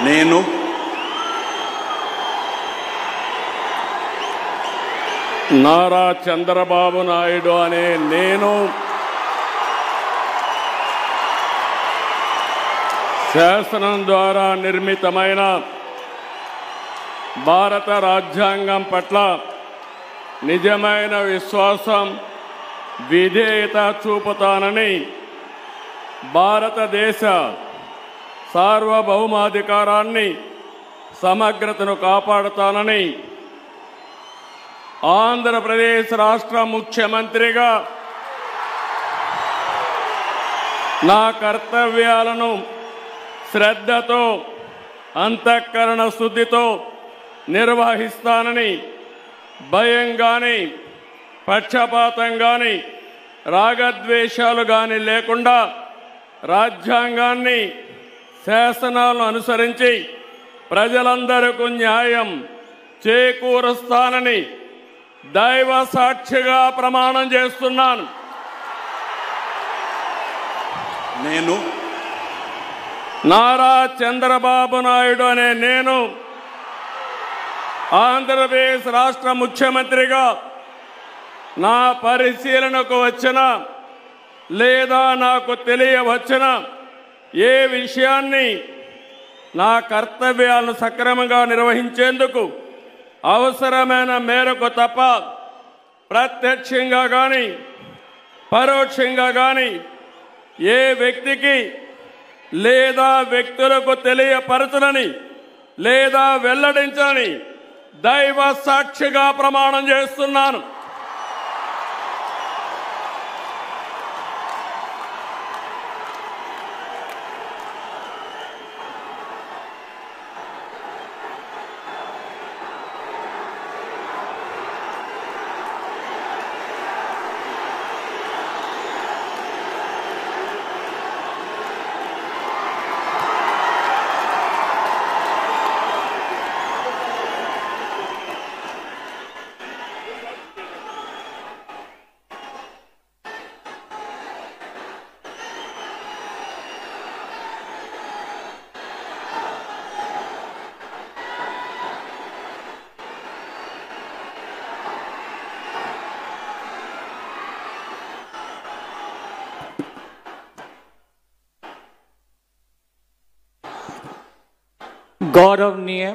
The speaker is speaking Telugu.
నేను నారా చంద్రబాబు నాయుడు అనే నేను శాసనం ద్వారా నిర్మితమైన భారత రాజ్యాంగం పట్ల నిజమైన విశ్వాసం విధేయత చూపుతానని భారతదేశ సార్వభౌమాధికారాన్ని సమగ్రతను కాపాడుతానని ఆంధ్రప్రదేశ్ రాష్ట్ర ముఖ్యమంత్రిగా నా కర్తవ్యాలను శ్రద్ధతో అంతఃకరణ శుద్ధితో నిర్వహిస్తానని భయం గాని పక్షపాతం గాని రాగద్వేషాలు గాని లేకుండా రాజ్యాంగాన్ని శాసనాలను అనుసరించి ప్రజలందరికీ న్యాయం చేకూరుస్తానని దైవ సాక్షిగా ప్రమాణం చేస్తున్నాను. నేను నారా చంద్రబాబు నాయుడు అనే నేను ఆంధ్రప్రదేశ్ రాష్ట్ర ముఖ్యమంత్రిగా నా పరిశీలనకు వచ్చిన లేదా నాకు తెలియవచ్చిన ఏ విషయాన్ని నా కర్తవ్యాలను సక్రమంగా నిర్వహించేందుకు అవసరమైన మేరకు తప్ప ప్రత్యక్షంగా కానీ పరోక్షంగా కానీ ఏ వ్యక్తికి లేదా వ్యక్తులకు తెలియపరచనని లేదా వెల్లడించని దైవ సాక్షిగా ప్రమాణం చేస్తున్నాను. गौरवनीय